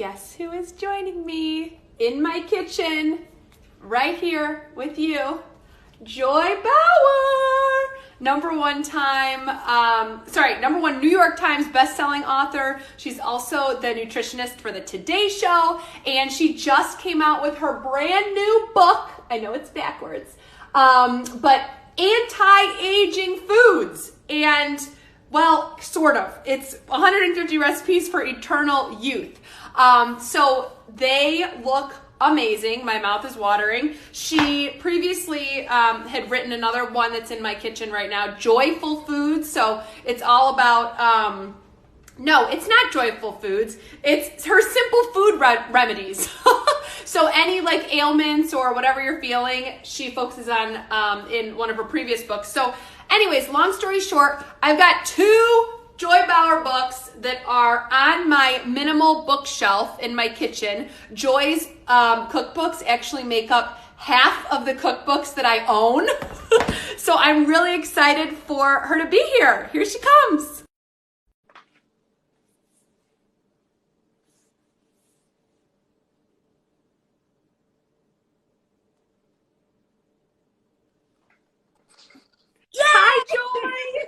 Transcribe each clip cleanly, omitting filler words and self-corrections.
guess who is joining me in my kitchen right here with you? Joy Bauer, number one New York Times bestselling author. She's also the nutritionist for the Today Show, and she just came out with her brand new book. I know it's backwards, but anti-aging foods. And well, sort of. It's 150 recipes for eternal youth. So they look amazing. My mouth is watering. She previously had written another one that's in my kitchen right now, Joyful Foods. So it's all about, no, it's not Joyful Foods. It's her simple food remedies. So any like ailments or whatever you're feeling, she focuses on in one of her previous books. So anyways, long story short, I've got 2 Joy Bauer books that are on my minimal bookshelf in my kitchen. Joy's cookbooks actually make up half of the cookbooks that I own. So I'm really excited for her to be here. Here she comes. Yay! Hi, Joy.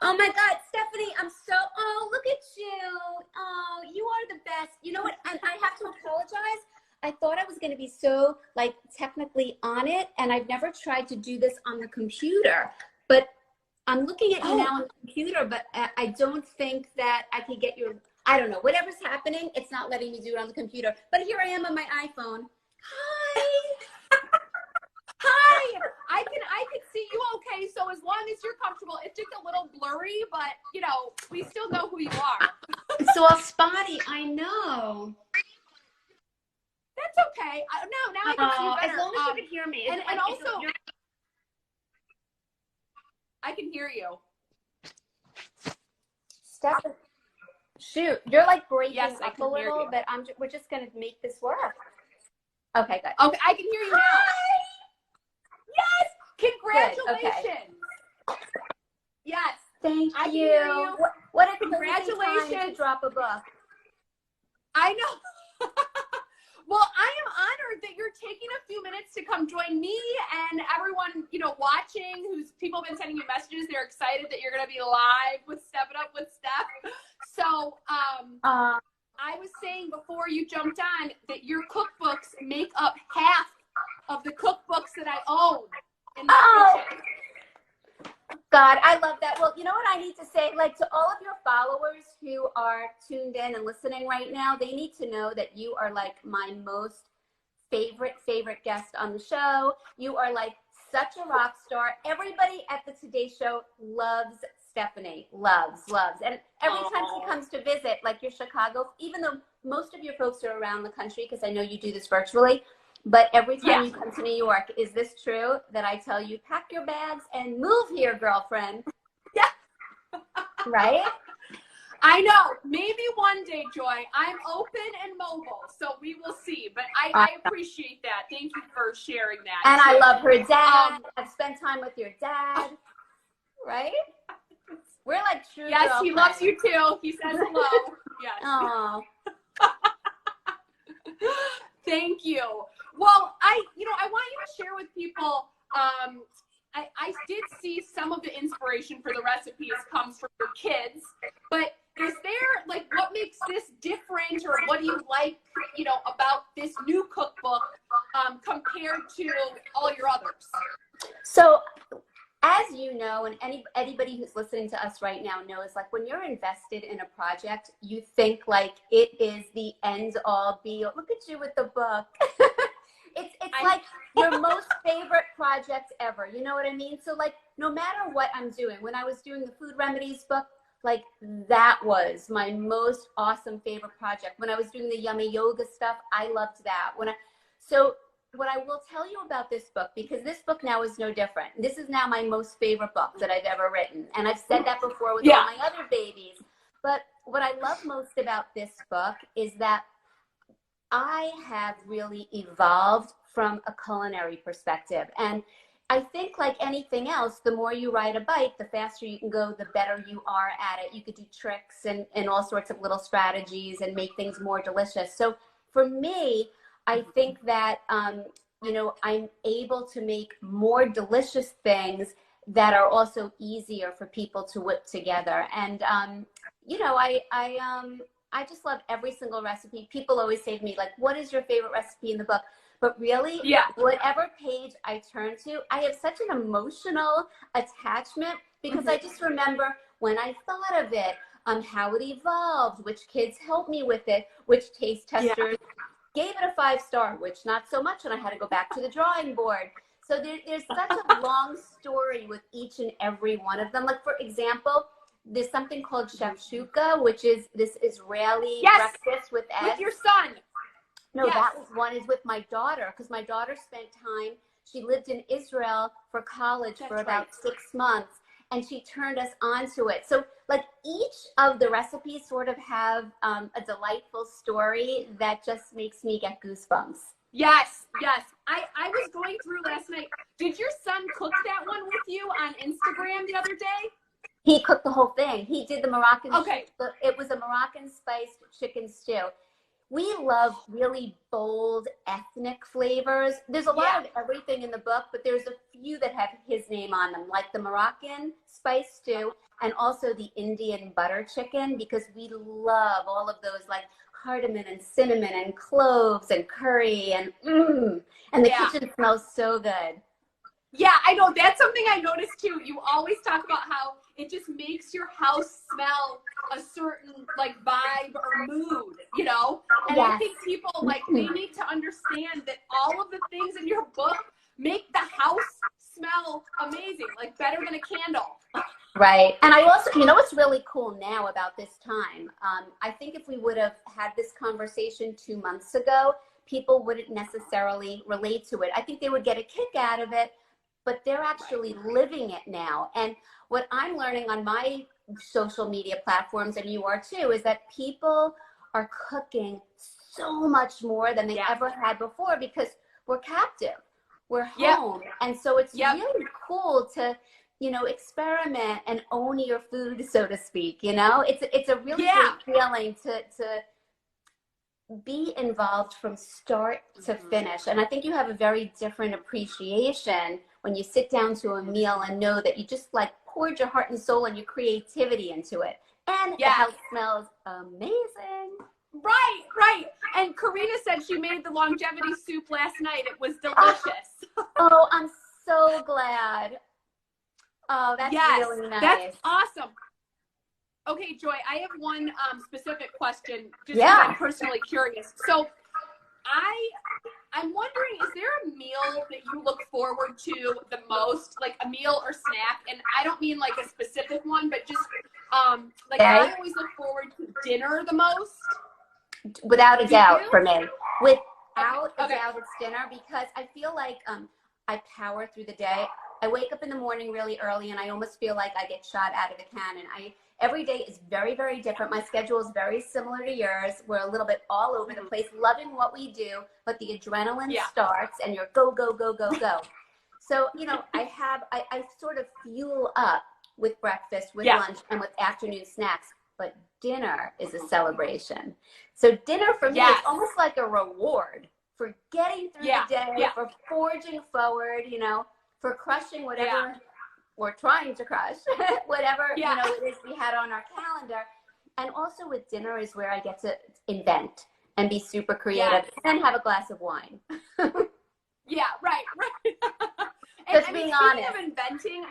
Oh my God, Stephanie, oh, look at you. Oh, you are the best. You know what? And I have to apologize. I thought I was going to be so like technically on it, and I've never tried to do this on the computer, but I'm looking at you now on the computer, but I don't think that I can get your, I don't know, whatever's happening, it's not letting me do it on the computer. But here I am on my iPhone. Hi. Hi, I can see you okay, so as long as you're comfortable, it's just a little blurry, but you know, we still know who you are. It's all spotty, I know. That's okay. Now I can see you better. As long as you can hear me. And also, I can hear you. Steph, shoot, you're like breaking Yes, I up can a hear little, you. but we're just gonna make this work. Okay, good. Okay, I can hear you now. Yes, congratulations. Okay. Yes, Thank I can you. hear you. What a Congratulations. time to drop a book. I know. Well, I am honored that you're taking a few minutes to come join me and everyone, you know, watching, people have been sending you messages. They're excited that you're going to be live with Step It Up with Steph. So, I was saying before you jumped on that your cookbooks make up half of the cookbooks that I own in my kitchen. God, I love that. Well, you know what I need to say? Like, to all of your followers who are tuned in and listening right now, they need to know that you are like my most favorite guest on the show. You are like such a rock star. Everybody at the Today Show loves Stephanie. Loves. And every time she comes to visit, like your Chicago, even though most of your folks are around the country, because I know you do this virtually, but every time you come to New York, is this true that I tell you, pack your bags and move here, girlfriend? Yeah. Right? I know. Maybe one day, Joy. I'm open and mobile, so we will see. But I appreciate that. Thank you for sharing that. And I love her dad. I've spent time with your dad. Right? We're like true Yes, girlfriends. he loves you too. He says hello. Yes. Oh. Thank you. Well, I want you to share with people, I did see some of the inspiration for the recipes comes from your kids, but is there, like, what makes this different, or what do you like, you know, about this new cookbook compared to all your others? So, as you know, and anybody who's listening to us right now knows, like, when you're invested in a project, you think like it is the end all be all. Look at you with the book. It's like your most favorite project ever. You know what I mean? So, like, no matter what I'm doing, when I was doing the food remedies book, like, that was my most awesome favorite project. When I was doing the yummy yoga stuff, I loved that. So what I will tell you about this book, because this book now is no different. This is now my most favorite book that I've ever written. And I've said that before with all my other babies. But what I love most about this book is that I have really evolved from a culinary perspective. And I think like anything else, the more you ride a bike, the faster you can go, the better you are at it. You could do tricks and all sorts of little strategies and make things more delicious. So for me, I think that, you know, I'm able to make more delicious things that are also easier for people to whip together. And, you know, I just love every single recipe. People always say to me, like, what is your favorite recipe in the book? But really, whatever page I turn to, I have such an emotional attachment because I just remember when I thought of it, how it evolved, which kids helped me with it, which taste testers gave it a 5-star, which not so much, and I had to go back to the drawing board. So there's such a long story with each and every one of them. Like, for example, there's something called shakshuka, which is this Israeli breakfast with eggs. With your son. No, that was one is with my daughter, because my daughter spent time, she lived in Israel for college for about 6 months, and she turned us onto it. So like each of the recipes sort of have a delightful story that just makes me get goosebumps. Yes, yes. I was going through last night. Did your son cook that one with you on Instagram the other day? He cooked the whole thing. He did the Moroccan. Okay. It was a Moroccan spiced chicken stew. We love really bold ethnic flavors. There's a lot of everything in the book, but there's a few that have his name on them, like the Moroccan spice stew and also the Indian butter chicken, because we love all of those like cardamom and cinnamon and cloves and curry and the kitchen smells so good. Yeah, I know. That's something I noticed too. You always talk about how it just makes your house smell a certain like vibe or mood, you know? And I think people like they need to understand that all of the things in your book make the house smell amazing, like better than a candle. Right. And I also, you know what's really cool now about this time? I think if we would have had this conversation 2 months ago, people wouldn't necessarily relate to it. I think they would get a kick out of it, but they're actually living it now. And what I'm learning on my social media platforms, and you are too, is that people are cooking so much more than they ever had before because we're captive. We're home. And so it's really cool to, you know, experiment and own your food, so to speak. You know, it's a really great feeling to be involved from start to finish. And I think you have a very different appreciation when you sit down to a meal and know that you just like poured your heart and soul and your creativity into it. And the house smells amazing. Right, right. And Karina said she made the longevity soup last night. It was delicious. Oh, I'm so glad. Oh, that's really nice. That's awesome. Okay, Joy, I have one specific question, just because I'm personally curious. So I'm wondering, is there a meal that you look forward to the most, like a meal or snack? And I don't mean like a specific one, but just like I always look forward to dinner the most. Without a doubt for me. Without a doubt it's dinner, because I feel like I power through the day. I wake up in the morning really early and I almost feel like I get shot out of a cannon. Every day is very, very different. My schedule is very similar to yours. We're a little bit all over the place, loving what we do, but the adrenaline starts and you're go, go, go, go, go. So, you know, I sort of fuel up with breakfast, with lunch, and with afternoon snacks, but dinner is a celebration. So dinner for me is almost like a reward for getting through the day, for forging forward, you know, for crushing whatever we're trying to crush, whatever you know it is we had on our calendar. And also with dinner is where I get to invent and be super creative and have a glass of wine. Right. Just being honest. Of inventing,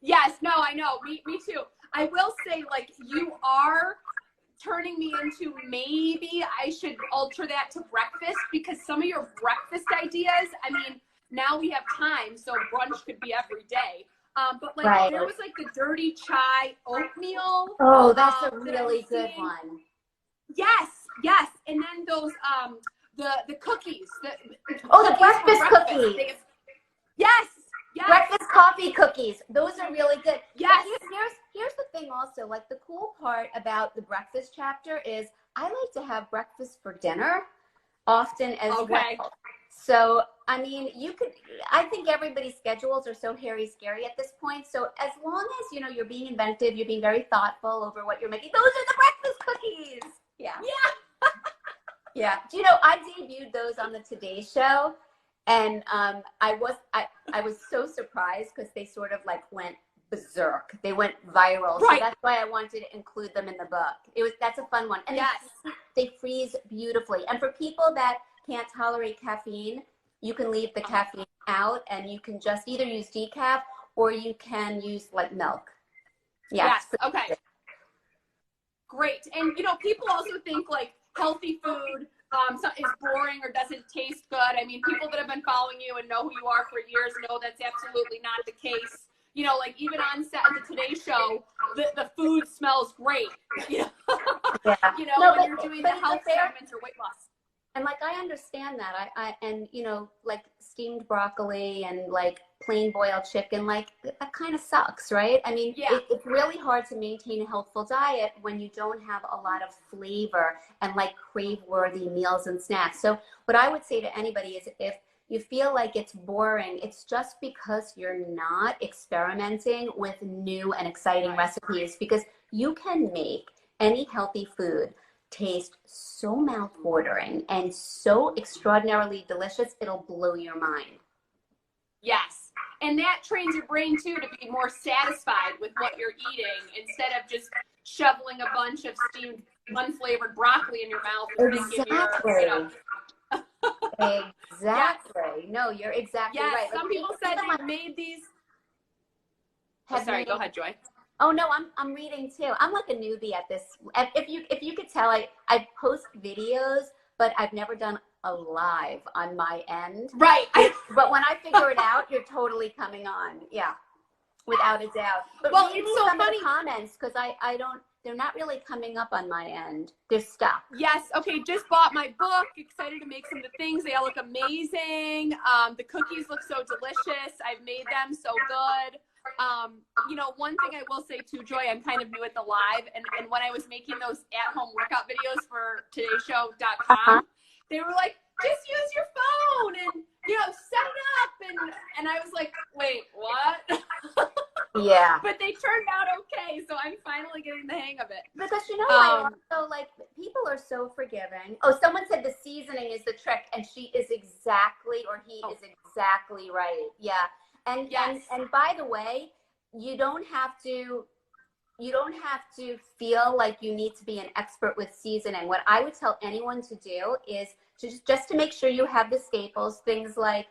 I know, me too. I will say, like, you are turning me into maybe I should alter that to breakfast, because some of your breakfast ideas, I mean, now we have time, so brunch could be every day. But like there was like the dirty chai oatmeal. Oh, that's a really good one. Yes. And then those the cookies. The breakfast cookies. Yes. Breakfast coffee cookies. Those are really good. Yes. Here's the thing also, like the cool part about the breakfast chapter is I like to have breakfast for dinner often as well. So, I mean, I think everybody's schedules are so hairy scary at this point. So as long as, you're being inventive, you're being very thoughtful over what you're making, those are the breakfast cookies. Yeah. Yeah. Yeah. Do I debuted those on the Today Show, and I was so surprised because they sort of like went berserk. They went viral. Right. So that's why I wanted to include them in the book. That's a fun one. And yes, they freeze beautifully. And for people that can't tolerate caffeine, you can leave the caffeine out, and you can just either use decaf or you can use like milk. Yeah. Yes. Okay. Great. And people also think like healthy food is boring or doesn't taste good. I mean, people that have been following you and know who you are for years know that's absolutely not the case. Like even on set at the Today Show, the food smells great. Yeah. When you're doing the health segments or weight loss. And like, I understand that. And like steamed broccoli and like plain boiled chicken, like that kind of sucks, right? I mean, yeah. It's really hard to maintain a healthful diet when you don't have a lot of flavor and like crave-worthy meals and snacks. So what I would say to anybody is, if you feel like it's boring, it's just because you're not experimenting with new and exciting recipes, because you can make any healthy food taste so mouth-watering and so extraordinarily delicious, it'll blow your mind. Yes. And that trains your brain too to be more satisfied with what you're eating instead of just shoveling a bunch of steamed unflavored broccoli in your mouth. Exactly. Exactly. No, you're exactly right. Some people said they made these. Sorry, go ahead, Joy. Oh no, I'm reading too. I'm like a newbie at this. If you could tell, I post videos, but I've never done a live on my end. Right. But when I figure it out, you're totally coming on. Yeah, without a doubt. But well, it's so funny. The comments, because I don't. They're not really coming up on my end. They're stuck. Yes. Okay. Just bought my book. Excited to make some of the things. They all look amazing. The cookies look so delicious. I've made them so good. One thing I will say too, Joy, I'm kind of new at the live, and when I was making those at-home workout videos for todayshow.com, they were like, just use your phone and, set it up. And I was like, wait, what? Yeah. But they turned out okay, so I'm finally getting the hang of it. Because, I also, like, people are so forgiving. Oh, someone said the seasoning is the trick, and he is exactly right. Yeah. And, yes. and by the way, you don't have to feel like you need to be an expert with seasoning. What I would tell anyone to do is just to make sure you have the staples, things like,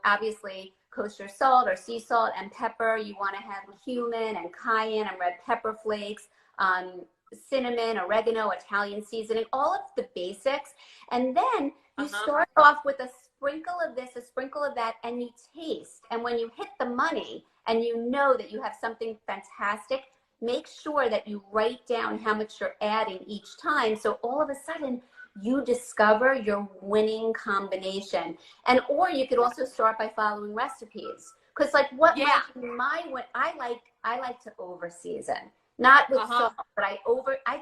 obviously kosher salt or sea salt and pepper. You want to have cumin and cayenne and red pepper flakes, cinnamon, oregano, Italian seasoning, all of the basics. And then you start off with a sprinkle of this, a sprinkle of that, and you taste. And when you hit the money and you know that you have something fantastic, make sure that you write down how much you're adding each time. So all of a sudden you discover your winning combination. Or you could also start by following recipes. Because like I like to over season, not with salt, but I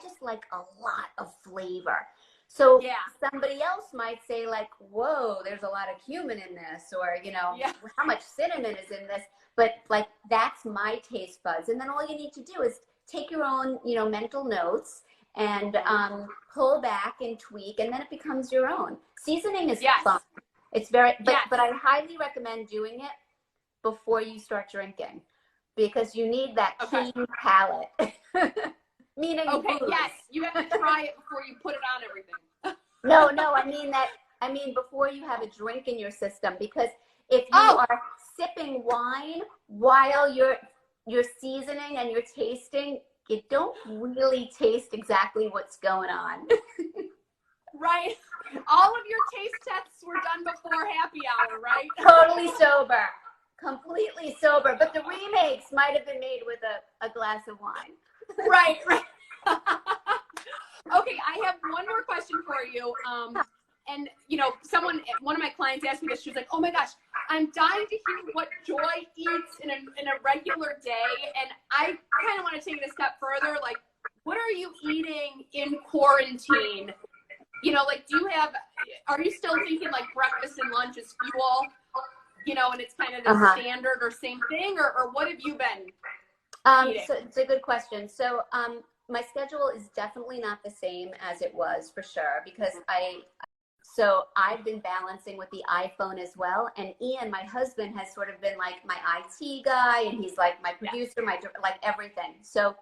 just like a lot of flavor. So somebody else might say like, whoa, there's a lot of cumin in this, or, how much cinnamon is in this? But like, that's my taste buds. And then all you need to do is take your own, mental notes and pull back and tweak, and then it becomes your own. Seasoning is fun. It's but I highly recommend doing it before you start drinking, because you need that clean palate. Meaning booze. Yes, you have to try it before you put it on everything. No, I mean before you have a drink in your system, because if you are sipping wine while you're seasoning and you're tasting, you don't really taste exactly what's going on. Right. All of your taste tests were done before happy hour, right? Totally sober. Completely sober. But the remakes might have been made with a glass of wine. Right. Okay, I have one more question for you. And one of my clients asked me this. She was like, "Oh my gosh, I'm dying to hear what Joy eats in a regular day." And I kind of want to take it a step further. Like, what are you eating in quarantine you know, like, are you still thinking like breakfast and lunch is fuel, you know, and it's kind of the standard or same thing, or what have you been eating? So it's a good question. So my schedule is definitely not the same as it was, for sure, because I've been balancing with the iPhone as well. And Ian, my husband, has sort of been like my IT guy, and he's like my producer, like everything. So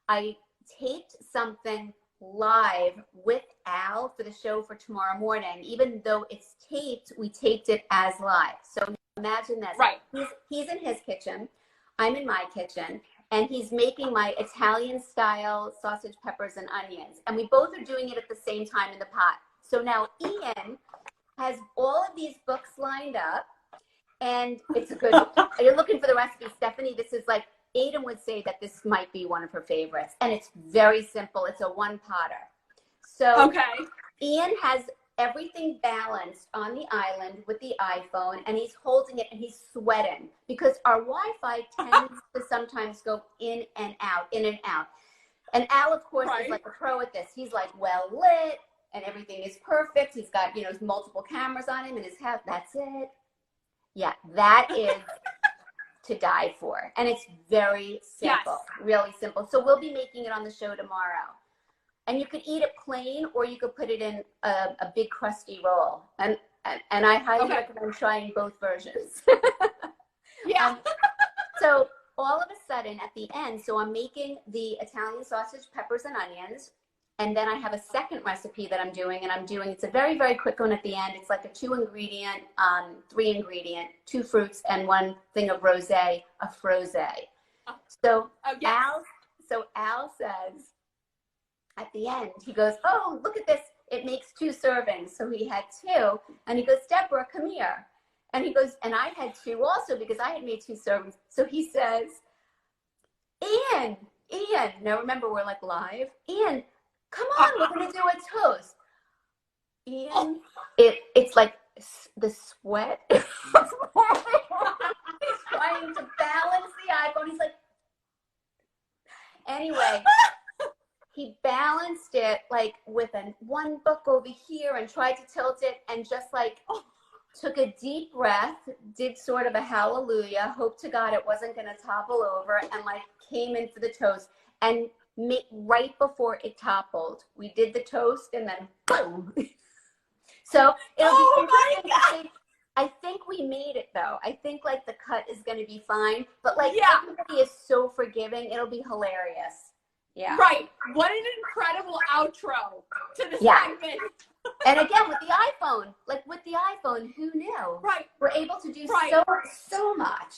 I taped something live with Al for the show for tomorrow morning. Even though it's taped, we taped it as live. So imagine this. Right. He's in his kitchen. I'm in my kitchen. And he's making my Italian style sausage, peppers, and onions. And we both are doing it at the same time in the pot. So now Ian has all of these books lined up, and it's a good, you're looking for the recipe, Stephanie. This is like, Aiden would say that this might be one of her favorites. And it's very simple. It's a one-potter. So Ian has everything balanced on the island with the iPhone, and he's holding it and he's sweating because our Wi-Fi tends to sometimes go in and out, in and out. And Al, of course, is like a pro at this. He's like well lit and everything is perfect. He's got, you know, multiple cameras on him in his house. That's it. Yeah, that is to die for. And it's very simple, really simple. So we'll be making it on the show tomorrow. And you could eat it plain, or you could put it in a big crusty roll. And I highly recommend trying both versions. So all of a sudden at the end, so I'm making the Italian sausage, peppers, and onions. And then I have a second recipe that I'm doing, it's a very, very quick one at the end. It's like a 2-ingredient, 3-ingredient, 2 fruits, and 1 thing of rosé, a frosé. So Al says, at the end, he goes, oh, look at this. It makes 2 servings. So he had 2. And he goes, Deborah, come here. And he goes, and I had 2 also because I had made 2 servings. So he says, Ian, now remember, we're like live. Ian, come on, we're going to do a toast. Ian, it's like the sweat. He's trying to balance the iPhone. He's like, anyway. He balanced it like with one book over here and tried to tilt it, and just like took a deep breath, did sort of a hallelujah, hope to God it wasn't going to topple over, and like came in for the toast. And right before it toppled, we did the toast, and then boom. So it'll be interesting to see. I think we made it though. I think like the cut is going to be fine, but like everybody is so forgiving. It'll be hilarious. Yeah. Right. What an incredible outro to the segment. And again, with the iPhone, who knew? Right. We're able to do so much.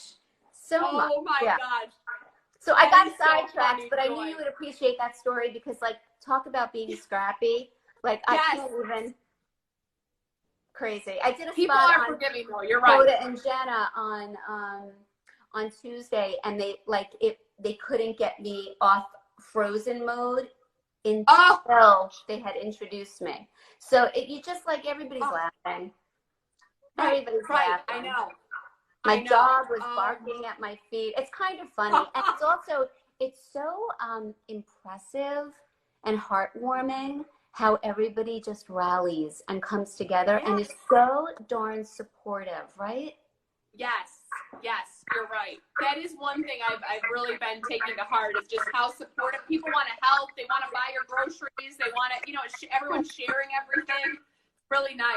Oh my gosh. So I got sidetracked, but I knew you would appreciate that story because, like, talk about being scrappy. Like, I can't even. Crazy. I did a People spot are on forgiving though. You're right. Hoda and Jenna on Tuesday, and they couldn't get me off frozen mode until they had introduced me. So you just like everybody's laughing. Everybody's laughing. I know. My dog was barking at my feet. It's kind of funny, and it's so impressive and heartwarming how everybody just rallies and comes together and is so darn supportive, right? Yes, you're right. That is one thing I've really been taking to heart, is just how supportive people want to help. They want to buy your groceries. They want to, everyone's sharing everything. Really nice.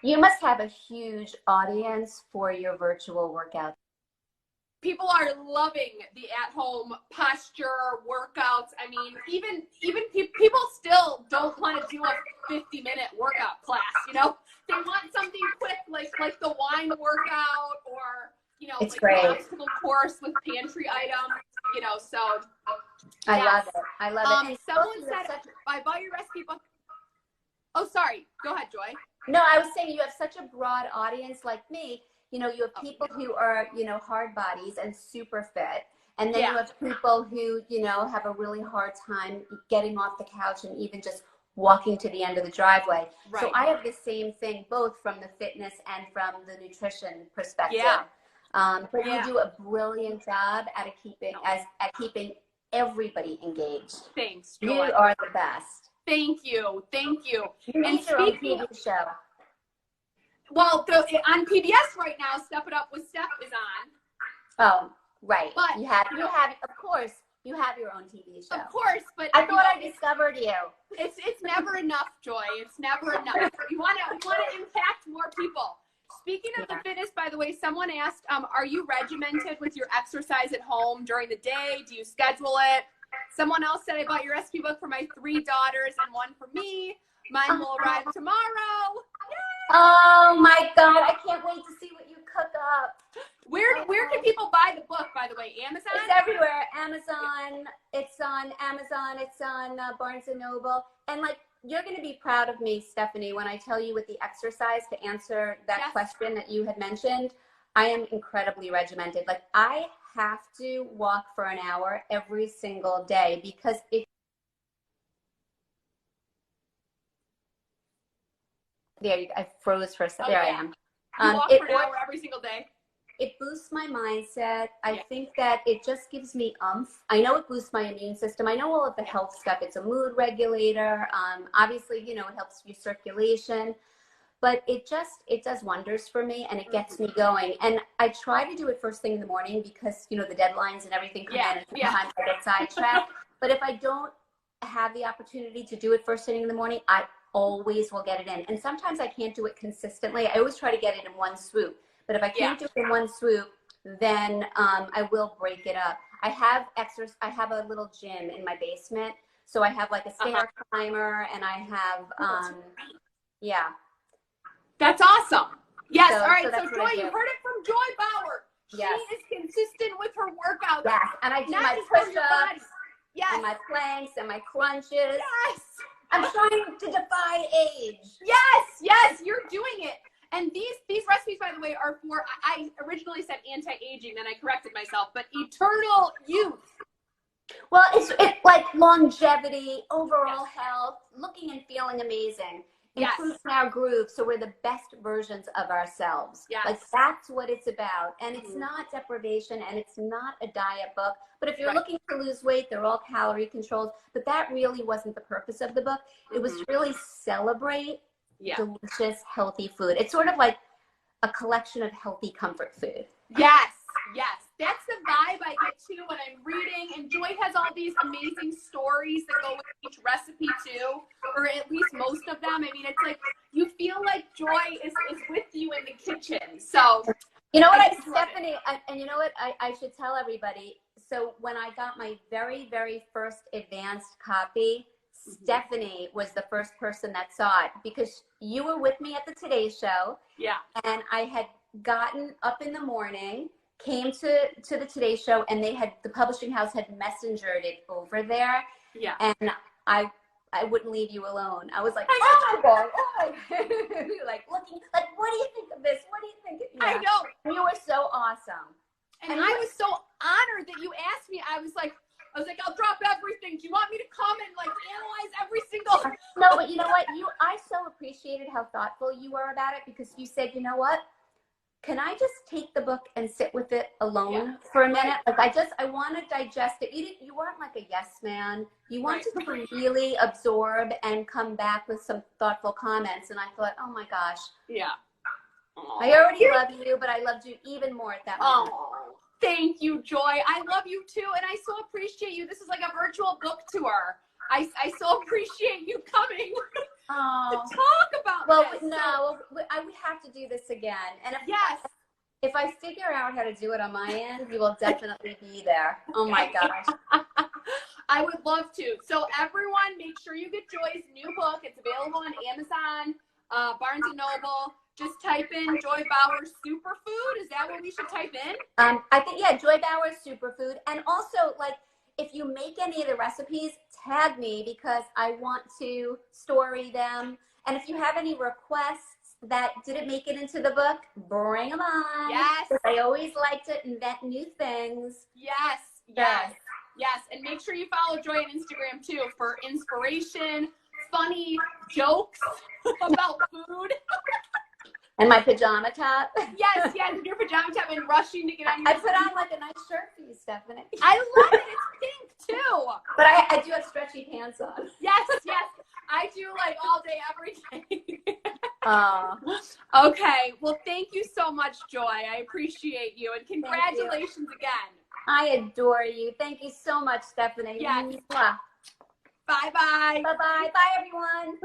You must have a huge audience for your virtual workout. People are loving the at-home posture workouts. I mean, even people still don't want to do a 50-minute workout class. They want something quick, like the wine workout, or it's like great. An obstacle course with pantry items. So I love it. I love it. Someone said I bought your recipe book. Oh, sorry. Go ahead, Joy. No, I was saying you have such a broad audience like me. You have people who are, hard bodies and super fit. And then you have people who, have a really hard time getting off the couch and even just walking to the end of the driveway. Right. So I have the same thing, both from the fitness and from the nutrition perspective. Yeah. But you do a brilliant job at keeping everybody engaged. Thanks, Joy. You are the best. Thank you. Thank you. You And need your own speaking TV show. well, on PBS right now, Step It Up with Steph is on. Oh, right. But you have, of course, you have your own TV show. Of course, but I thought I discovered you. It's never enough, Joy. It's never enough. We want to impact more people. Speaking of the fitness, by the way, someone asked, are you regimented with your exercise at home during the day? Do you schedule it? Someone else said I bought your recipe book for my 3 daughters and 1 for me. Mine will arrive tomorrow. Yay! Oh my God, I can't wait to see what you cook up. Where can people buy the book, by the way? Amazon? It's everywhere. Amazon. It's on Amazon. It's on Barnes & Noble. And like, you're going to be proud of me, Stephanie, when I tell you with the exercise to answer that question that you had mentioned. I am incredibly regimented. Like, I have to walk for an hour every single day because I froze for a second. There I am. You walk for an hour every single day? It boosts my mindset. I think that it just gives me umph. I know it boosts my immune system. I know all of the health stuff. It's a mood regulator. Obviously, you know, it helps your circulation. But it does wonders for me, and it gets me going. And I try to do it first thing in the morning because, you know, the deadlines and everything come in, and sometimes I get sidetracked. But if I don't have the opportunity to do it first thing in the morning, I always will get it in. And sometimes I can't do it consistently. I always try to get it in one swoop. But if I can't do it in one swoop, then I will break it up. I have a little gym in my basement. So I have like a stair climber, and I have, That's awesome. Yes. So, all right. so So Joy, you heard it from Joy Bauer. Yes. She is consistent with her workouts. Yes. And I do Not my just for your body. push-ups Yes. and my planks and my crunches. Yes. I'm trying to defy age. Yes. Yes. You're doing it. And these recipes, by the way, are for, I originally said anti-aging, then I corrected myself, but eternal youth. Well, it's like longevity, overall health, looking and feeling amazing. Improving our groove so we're the best versions of ourselves. Yes. Like, that's what it's about. And it's not deprivation, and it's not a diet book. But if you're looking to lose weight, they're all calorie controlled. But that really wasn't the purpose of the book. It was to really celebrate delicious, healthy food. It's sort of like a collection of healthy comfort food. Yes. Yes. That's the vibe I get too when I'm reading. And Joy has all these amazing stories that go with each recipe too, or at least most of them. I mean, it's like you feel like Joy is with you in the kitchen. So, you know what, Stephanie, and you know what, I should tell everybody. So when I got my very, very first advanced copy, Stephanie was the first person that saw it because you were with me at the Today Show. Yeah. And I had gotten up in the morning, came to the Today Show, and the publishing house had messengered it over there. Yeah. And I wouldn't leave you alone. I was like, oh my God, like looking, like, what do you think of this? What do you think? I know. You were so awesome. And I was so honored that you asked me. I was like, I'll drop everything. Do you want me to come and like analyze every single? No, but you know what? I so appreciated how thoughtful you were about it because you said, you know what? Can I just take the book and sit with it alone for a minute? Like I want to digest it. You weren't like a yes man. You wanted to really absorb and come back with some thoughtful comments. And I thought, oh my gosh. Yeah. Aww. I already love you, but I loved you even more at that moment. Oh, thank you, Joy. I love you too. And I so appreciate you. This is like a virtual book tour. I so appreciate you coming to talk about this. Well, we have to do this again. And if I figure out how to do it on my end, you will definitely be there. Oh my gosh. I would love to. So everyone, make sure you get Joy's new book. It's available on Amazon, Barnes & Noble. Just type in Joy Bauer Superfood. Is that what we should type in? I think, Joy Bauer Superfood. And also, like, if you make any of the recipes, tag me because I want to story them. And if you have any requests that didn't make it into the book, bring them on. Yes. I always like to invent new things. Yes, yes, yes. And make sure you follow Joy on Instagram too for inspiration, funny jokes about food. And my pajama top. Yes, and your pajama top and rushing to get on your I put on like a nice shirt for you, Stephanie. I love it. It's pink too. But I do have stretchy pants on. Yes, yes. like all day, every day. Oh, Okay. Well, thank you so much, Joy. I appreciate you. And congratulations again. I adore you. Thank you so much, Stephanie. Yes. Bye-bye. Bye-bye. Bye-bye. Bye, everyone.